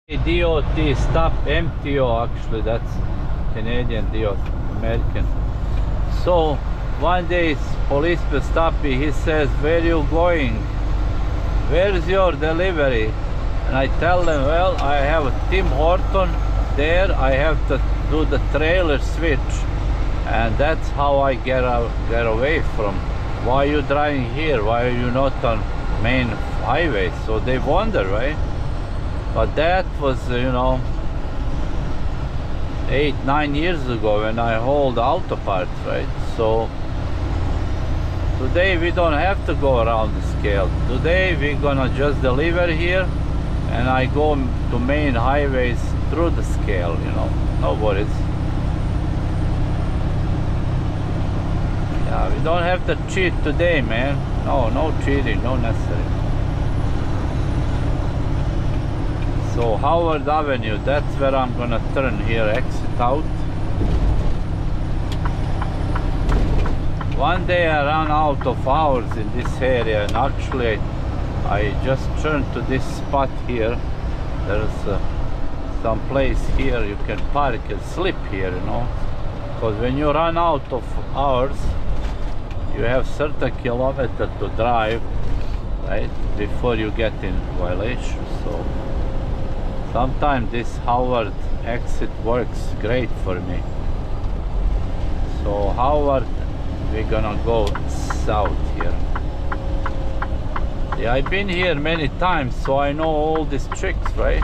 DOT stop MTO, actually that's Canadian DOT, American. So one day policeman stopped me, he says, "Where you going? Where's your delivery?" And I tell them, well, I have a Tim Horton there, I have to do the trailer switch, and that's how I get away from. Why are you driving here? Why are you not on main highway? So they wonder, right? But that was, 8-9 years ago when I hauled auto parts, right? So today we don't have to go around the scale. Today we're gonna just deliver here, and I go to main highways through the scale, no worries. Yeah, we don't have to cheat today, man. No cheating, no necessary. So Howard Avenue, that's where I'm gonna turn here, exit out. One day I ran out of hours in this area, and actually I just turned to this spot here. There's some place here you can park and sleep here, because when you run out of hours, you have certain kilometers to drive, right, before you get in violation. So sometimes this Howard exit works great for me. So Howard, we're gonna go south here. Yeah, I've been here many times, so I know all these tricks, right?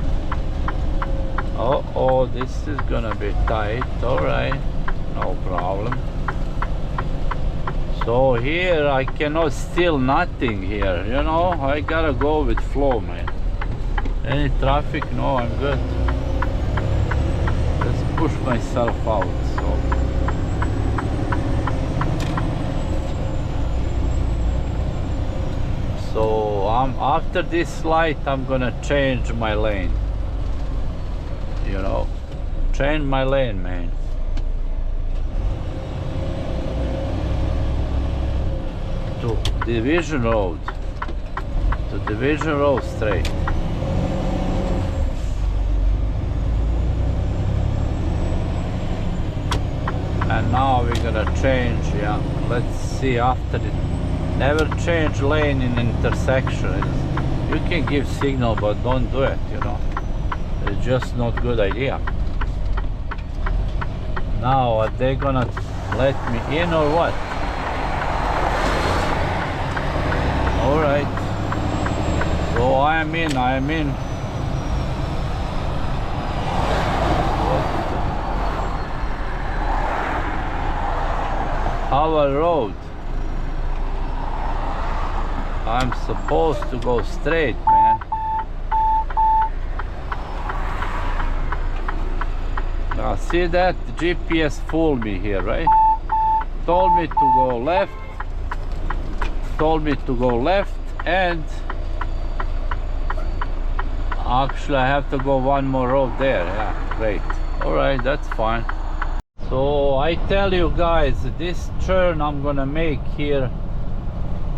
Oh, this is gonna be tight. All right, no problem. So here I cannot steal nothing here, I gotta go with flow, man. Any traffic? No, I'm good. Let's push myself out. So after this light, I'm gonna change my lane. Change my lane, man. To Division Road. To Division Road straight. And now we're gonna change, let's see after it. Never change lane in intersection. You can give signal, but don't do it, It's just not good idea. Now, are they gonna let me in or what? Alright. So I am in. Howard Road. I'm supposed to go straight, man. Now see that? The GPS fooled me here, right? Told me to go left. And actually I have to go one more road there. Yeah, great. Alright, that's fine. So I tell you guys, this turn I'm gonna make here,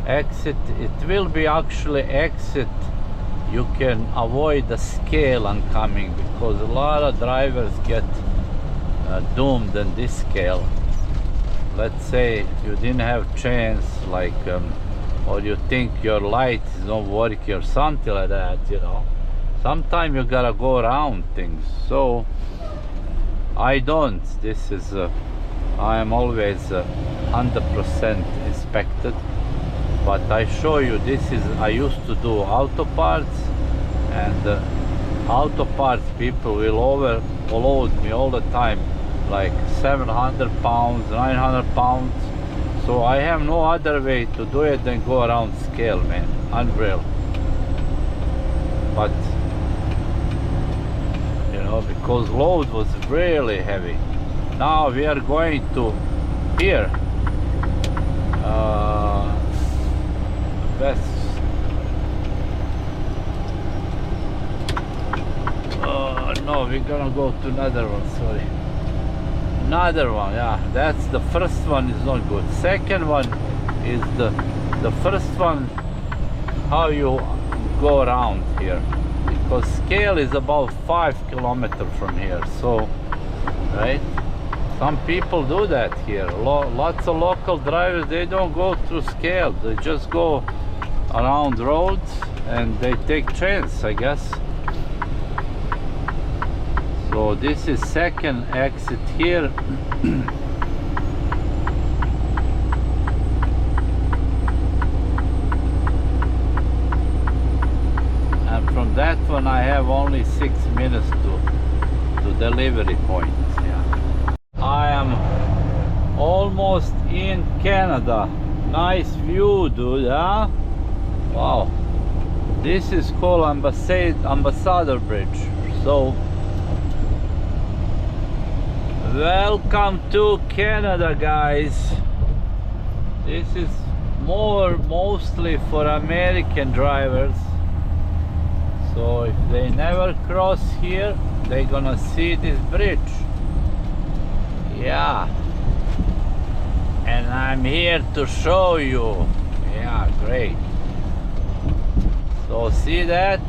exit, it will be actually exit. You can avoid the scale oncoming, because a lot of drivers get doomed in this scale. Let's say you didn't have chance, like or you think your light is not working or something like that, sometimes you gotta go around things. So I don't. This is I am always 100% inspected. But I show you, this is, I used to do auto parts, and auto parts people will overload me all the time, like 700 pounds, 900 pounds. So I have no other way to do it than go around scale, man. Unreal. But because load was really heavy. Now we are going to here. No, we're gonna go to another one, sorry. Another one, yeah. That's the first one is not good. Second one is the first one, how you go around here. because Scale is about 5 kilometers from here. So, right? Some people do that here. Lots of local drivers, they don't go through Scale. They just go around roads and they take trains, I guess. So this is second exit here. And from that one I have only 6 minutes to delivery point. Yeah. I am almost in Canada. Nice view, dude, huh? Wow. This is called Ambassador Bridge. So welcome to Canada, guys. This is mostly for American drivers. So if they never cross here, they're gonna see this bridge. Yeah. And I'm here to show you. Yeah, great. So see that?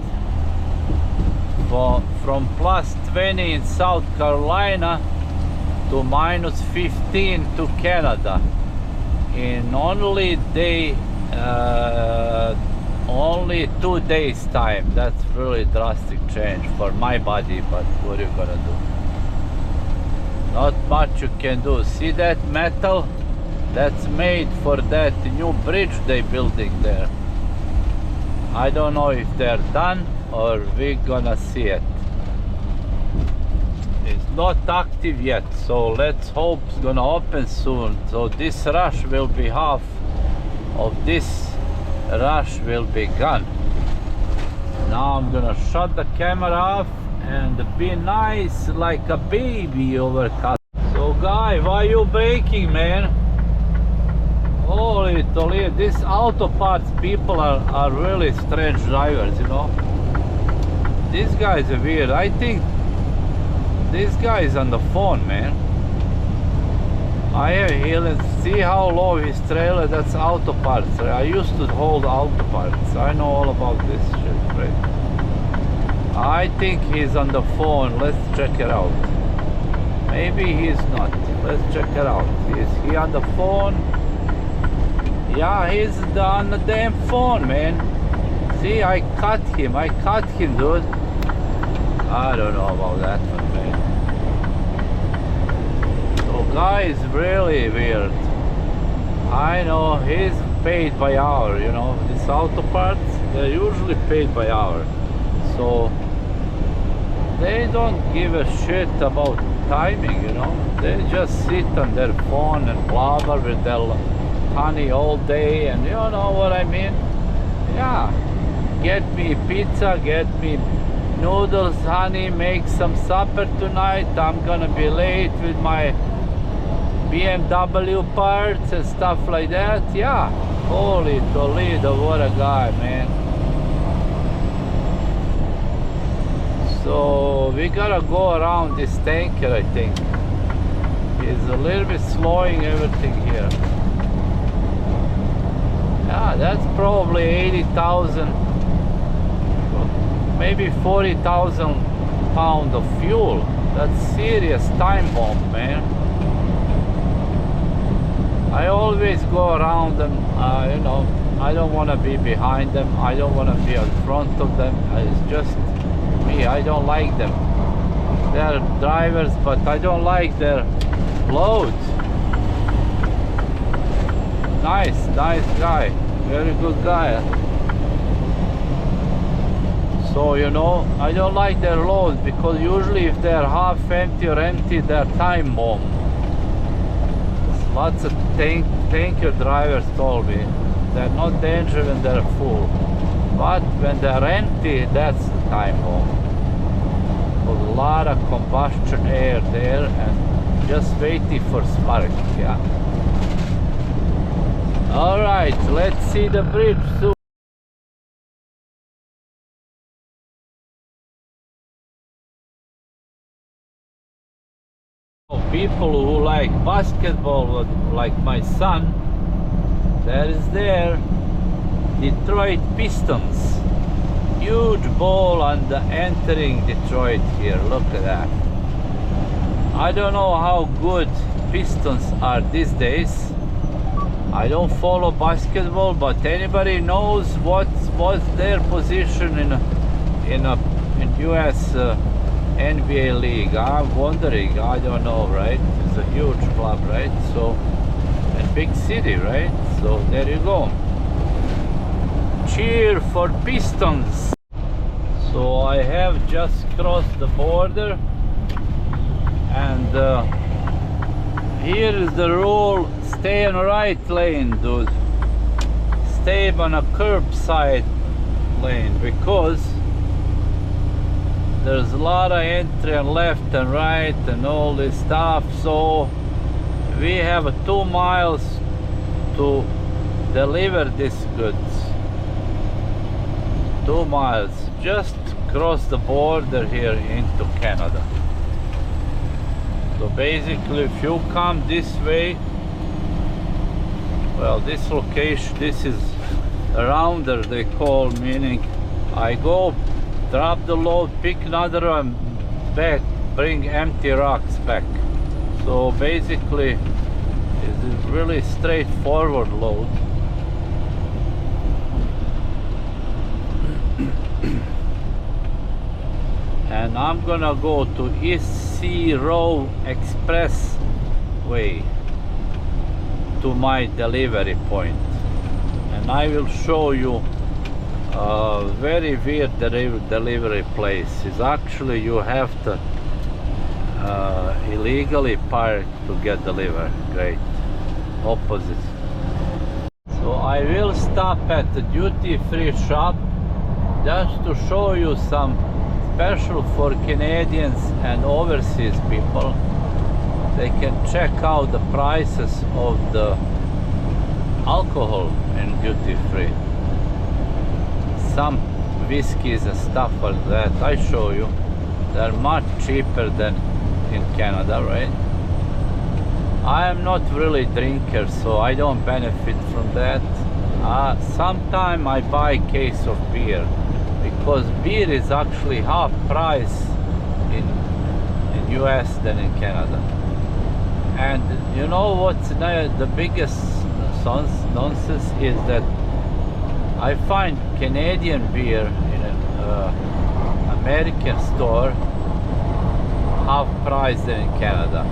From plus 20 in South Carolina to minus 15 to Canada in only 2 days time. That's really drastic change for my body, but what are you gonna do? Not much you can do. See that metal? That's made for that new bridge they building there. I don't know if they're done or we're gonna see it. It's not active yet, so let's hope it's gonna open soon. So this rush will be half of this rush will be gone. Now I'm gonna shut the camera off and be nice like a baby over cut. So guy, why you braking, man? Holy Toledo, these auto parts people are really strange drivers, you know. These guys are weird. I think this guy is on the phone, man. I have healing. See how low his trailer? That's auto parts. I used to hold auto parts. I know all about this shit, right? I think he's on the phone. Let's check it out. Maybe he's not. Let's check it out. Is he on the phone? Yeah, he's on the damn phone, man. See, I cut him, dude. I don't know about that one, man. So guy is really weird. I know he's paid by hour, you know. These auto parts, they're usually paid by hour. So they don't give a shit about timing, you know. They just sit on their phone and blabber with their honey all day, and you know what I mean? Yeah. Get me pizza, get me noodles, honey, make some supper tonight. I'm gonna be late with my BMW parts and stuff like that. Yeah. Holy Toledo, what a guy, man. So we gotta go around this tanker, I think. He's a little bit slowing everything here. Yeah, that's probably 80,000, maybe 40,000 pounds of fuel. That's serious time bomb, man. I always go around them, you know, I don't want to be behind them. I don't want to be in front of them. It's just me. I don't like them. They're drivers, but I don't like their loads. Nice guy, very good guy. So you know, I don't like their loads because usually if they're half empty or empty, they're time bomb. Lots of tanker drivers told me they're not dangerous when they're full, but when they're empty, that's the time bomb. There's a lot of combustion air there and just waiting for spark. Yeah. All right, let's see the bridge soon. People who like basketball, like my son, there is there Detroit Pistons huge ball on the entering Detroit here. Look at that. I don't know how good Pistons are these days. I don't follow basketball, but anybody knows what's their position in US NBA league? I'm wondering. I don't know, right? It's a huge club, right? So, and big city, right? So there you go. Cheer for Pistons. So I have just crossed the border, and here is the rule: stay on right lane, dude. Stay on a curbside lane, because there's a lot of entry on left and right and all this stuff. So we have 2 miles to deliver these goods. 2 miles, just cross the border here into Canada. So basically, if you come this way, well, this location, this is a rounder, they call, meaning I go, drop the load, pick another one back, bring empty rocks back. So basically, it's a really straightforward load. And I'm gonna go to East Sea Row Expressway to my delivery point, and I will show you a very weird delivery place. Is actually you have to illegally park to get delivered. Great. Opposite. So I will stop at the duty-free shop just to show you some special for Canadians and overseas people. They can check out the prices of the alcohol in duty-free. Some whiskeys and stuff like that, I show you. They're much cheaper than in Canada, right? I am not really a drinker, so I don't benefit from that. Sometimes I buy a case of beer, because beer is actually half price in US than in Canada. And you know what's the biggest nonsense is that I find Canadian beer in an American store half price than in Canada.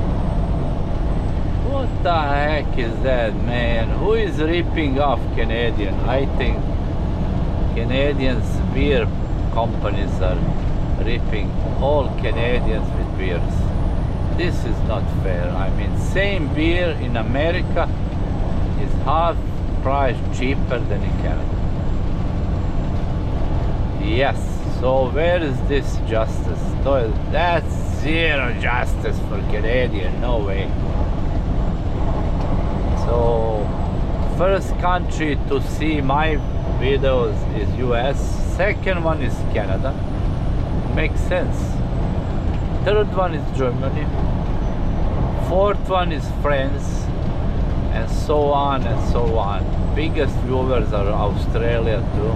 What the heck is that, man? Who is ripping off Canadian? I think Canadians beer companies are ripping all Canadians with beers. This is not fair. I mean, same beer in America is half price cheaper than in Canada. Yes, so where is this justice? That's zero justice for Canadian, no way. So, first country to see my videos is US, second one is Canada, makes sense. Third one is Germany, fourth one is France, and so on and so on. Biggest viewers are Australia too,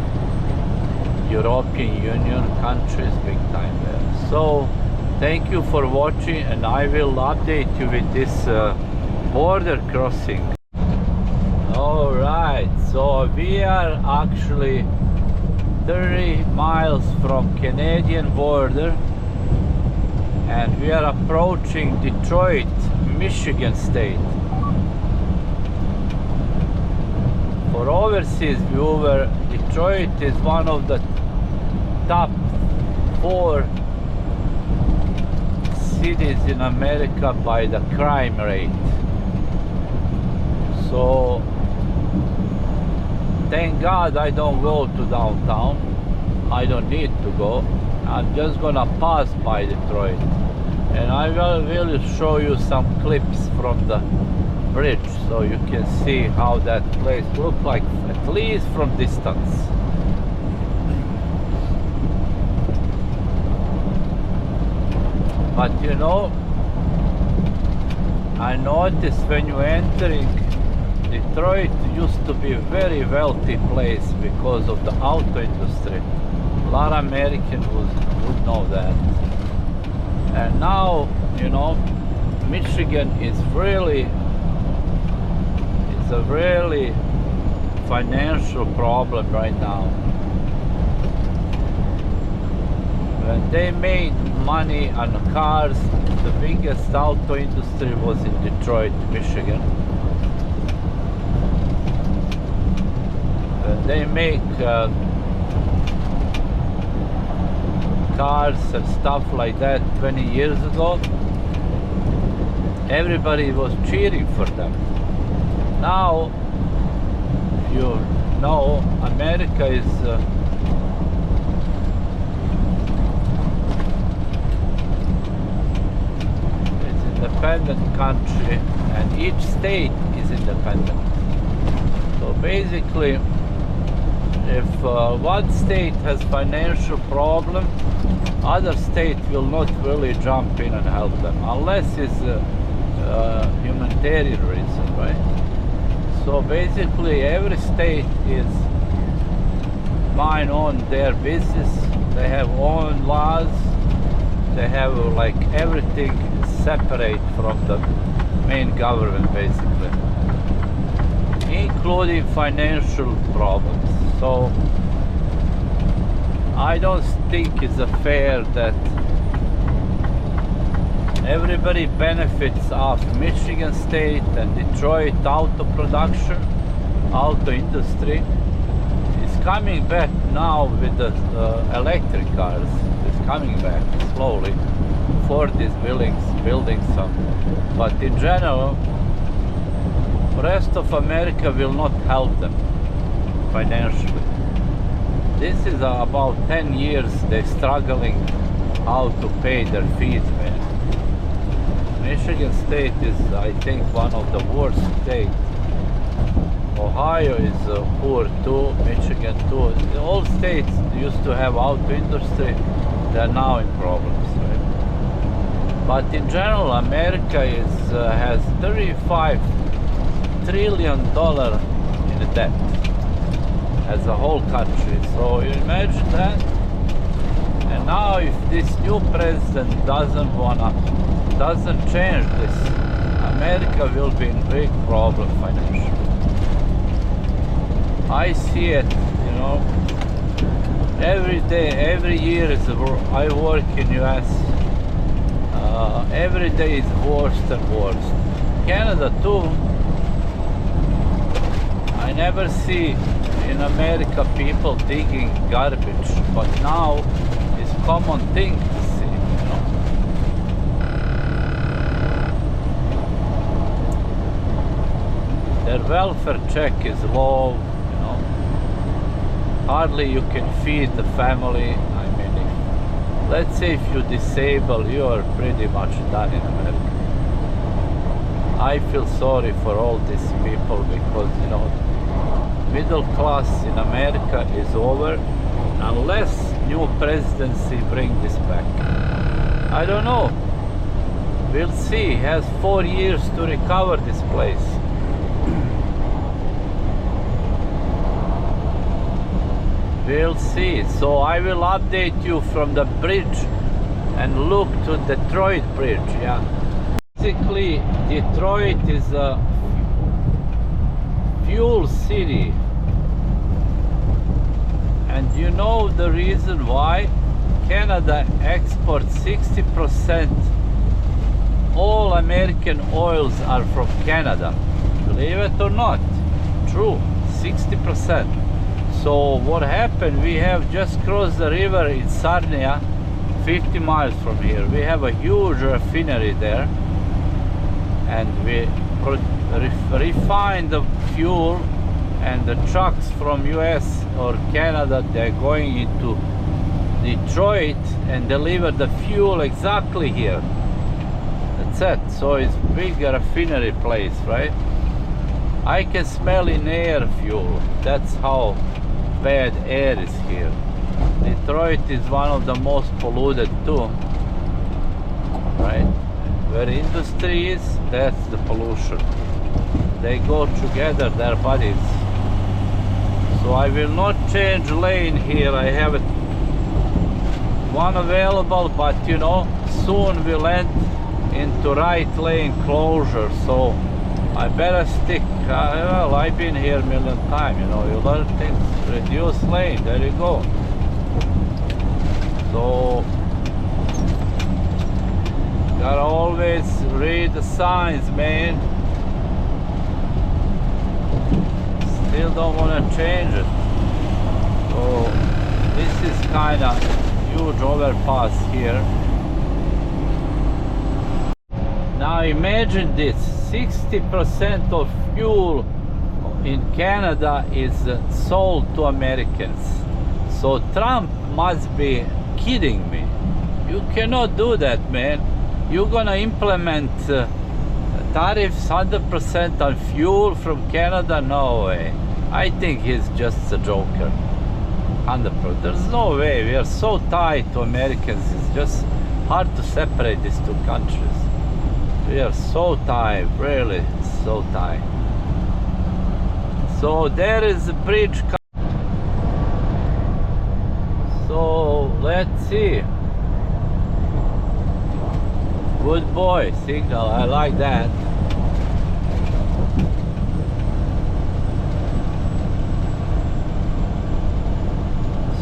European Union countries, big time there. So thank you for watching, and I will update you with this border crossing. Alright, so we are actually 30 miles from Canadian border, and we are approaching Detroit, Michigan state. For overseas viewer, Detroit is one of the top 4 cities in America by the crime rate. So thank God I don't go to downtown. I don't need to go. I'm just gonna pass by Detroit, and I will show you some clips from the bridge so you can see how that place looks like, at least from distance. But you know, I noticed when you entering Detroit used to be a very wealthy place because of the auto industry. A lot of Americans would know that. And now, you know, Michigan is a really financial problem right now. When they made money on cars, the biggest auto industry was in Detroit, Michigan. When they make cars and stuff like that 20 years ago, everybody was cheering for them. Now, you know, America is independent country, and each state is independent. So basically, if one state has financial problem, other state will not really jump in and help them, unless it's a humanitarian reason, right? So basically, every state is mind on their business. They have own laws. They have like everything separate from the main government, basically, including financial problems. So I don't think it's fair that everybody benefits off Michigan State and Detroit auto production, auto industry. It's coming back now with the electric cars. It's coming back slowly. Ford is building some. But in general, rest of America will not help them financially. This is about 10 years they're struggling how to pay their fees, man. Michigan State is, I think, one of the worst states. Ohio is poor too, Michigan too. All states used to have auto industry, they're now in problems, right? But in general, America has $35 trillion in debt as a whole country. So you imagine that? And now if this new president doesn't change this, America will be in big problem financially. I see it, you know, every day, every year I work in US. Every day is worse and worse. Canada too. I never see in America people digging garbage, but now it's common thing to see, you know. Their welfare check is low, you know. Hardly you can feed the family. I mean, let's say if you disable, you are pretty much done in America. I feel sorry for all these people because, you know, middle class in America is over unless new presidency bring this back. I don't know. We'll see. He has 4 years to recover this place. We'll see. So I will update you from the bridge and look to Detroit bridge. Yeah. Basically, Detroit is a fuel city. And you know the reason why? Canada exports 60%. All American oils are from Canada. Believe it or not. True, 60%. So what happened? We have just crossed the river in Sarnia, 50 miles from here. We have a huge refinery there. And we refine the fuel, and the trucks from US or Canada, they're going into Detroit and deliver the fuel exactly here. That's it. So it's big refinery place, right? I can smell in air fuel. That's how bad air is here. Detroit is one of the most polluted too, right? Where industry is, that's the pollution. They go together, their bodies. So I will not change lane here. I have one available, but you know, soon we'll end into right lane closure, so I better stick. Well, I've been here a million times, you know, you learn things. Reduce lane, there you go. So gotta always read the signs, man. Still don't want to change it. So this is kind of huge overpass here. Now imagine this, 60% of fuel in Canada is sold to Americans. So Trump must be kidding me. You cannot do that, man. You're gonna implement tariffs 100% on fuel from Canada? No way. I think he's just a joker. 100%. There's no way. We are so tied to Americans. It's just hard to separate these two countries. We are so tied, really so tied. So there is a bridge. So let's see. Good boy, signal, I like that.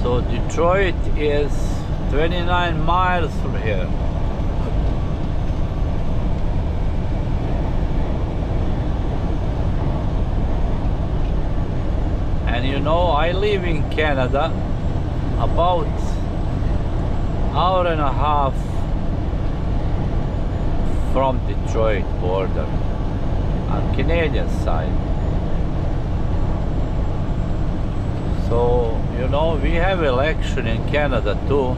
So Detroit is 29 miles from here. And you know, I live in Canada about hour and a half from Detroit border on Canadian side. So you know, we have election in Canada too,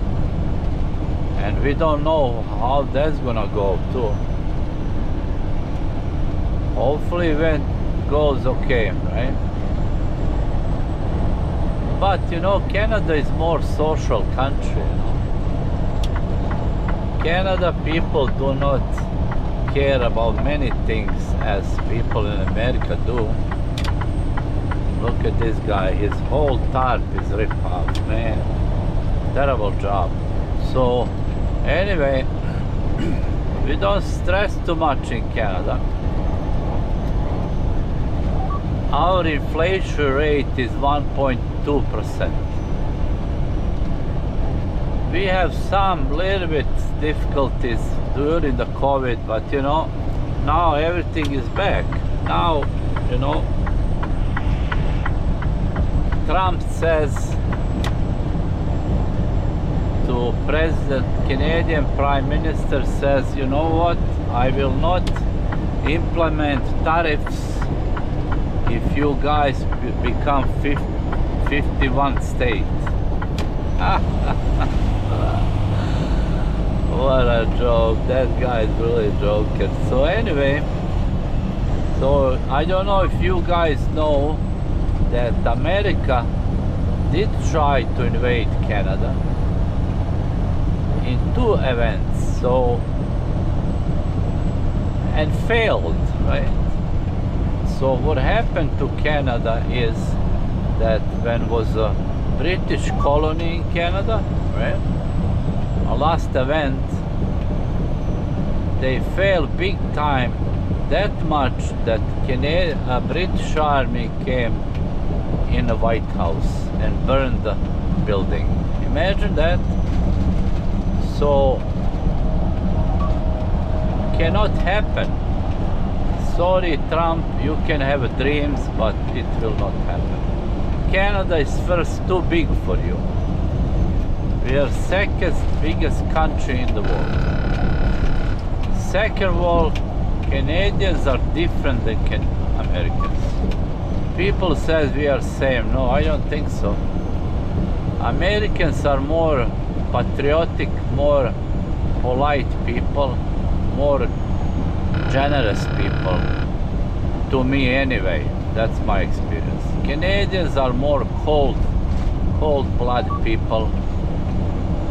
and we don't know how that's gonna go too. Hopefully it goes okay, right? But you know, Canada is more social country, you know. Canada people do not care about many things as people in America do. Look at this guy, his whole tarp is ripped off, man. Terrible job. So anyway, we don't stress too much in Canada. Our inflation rate is 1.2%. We have some little bit difficulties during the COVID, but you know, now everything is back. Now, you know, Trump says to President, Canadian Prime Minister says, you know what, I will not implement tariffs if you guys become 51 states. What a joke. That guy is really joking. So anyway, so I don't know if you guys know that America did try to invade Canada in 2 events, so, and failed, right? So what happened to Canada is that when was a British colony in Canada, right? A last event, they failed big time, that much that British army came in the White House and burned the building. Imagine that. So cannot happen. Sorry, Trump, you can have dreams, but it will not happen. Canada is first too big for you. We are second biggest country in the world. Second of all, Canadians are different than Americans. People say we are same. No, I don't think so. Americans are more patriotic, more polite people, more generous people. To me anyway, that's my experience. Canadians are more cold-blooded people,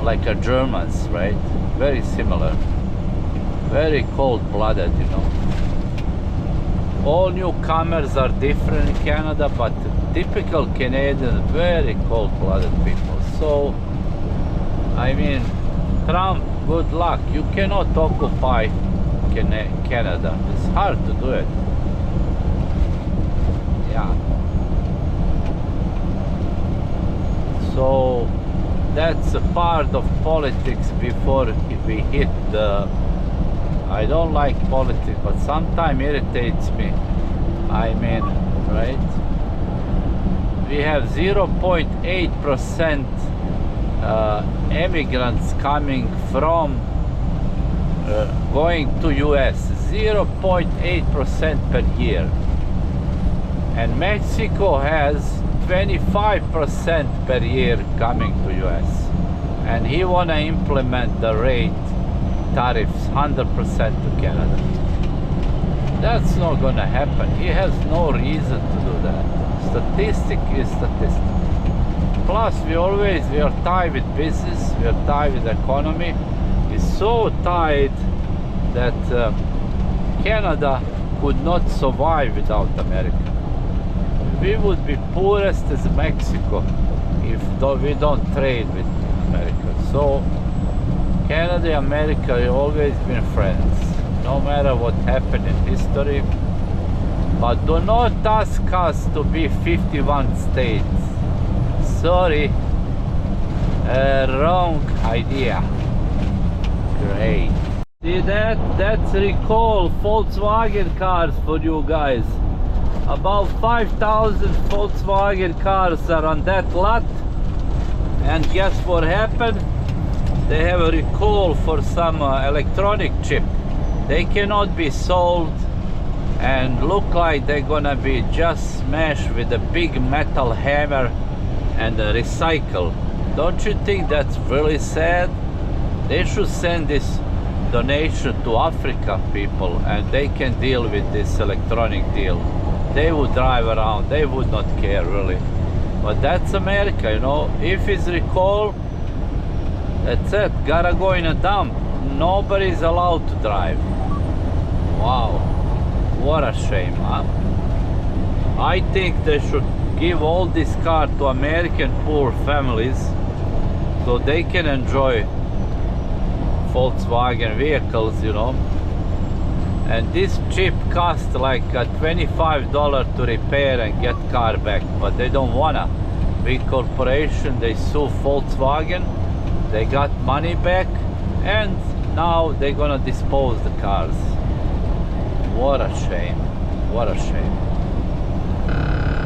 like the Germans, right? Very similar. Very cold-blooded, you know. All newcomers are different in Canada, but typical Canadians, very cold-blooded people. So I mean, Trump, good luck. You cannot occupy Canada. It's hard to do it. Yeah. So that's a part of politics before we hit the... I don't like politics, but sometimes irritates me. I mean, right? We have 0.8% immigrants coming from going to US. 0.8% per year. And Mexico has 25% per year coming to US. And he wanna implement the rate tariffs 100% to Canada. That's not gonna happen. He has no reason to do that. Statistic is statistic. Plus, we are tied with business, we are tied with economy. It's so tied that Canada could not survive without America. We would be poorest as Mexico if we don't trade with America. So Canada and America have always been friends, no matter what happened in history. But do not ask us to be 51 states. Sorry, wrong idea. Great. See that? That's recall Volkswagen cars for you guys. About 5,000 Volkswagen cars are on that lot. And guess what happened? They have a recall for some electronic chip. They cannot be sold and look like they're gonna be just smashed with a big metal hammer and recycled. Don't you think that's really sad? They should send this donation to Africa people and they can deal with this electronic deal. They would drive around, they would not care really. But that's America, you know. If it's recall, that's it, gotta go in a dump. Nobody's allowed to drive. Wow, what a shame, huh? I think they should give all this car to American poor families so they can enjoy Volkswagen vehicles, you know. And this chip costs like $25 to repair and get car back, but they don't wanna. Big corporation, they sue Volkswagen, they got money back, and now they're gonna dispose the cars. What a shame, what a shame.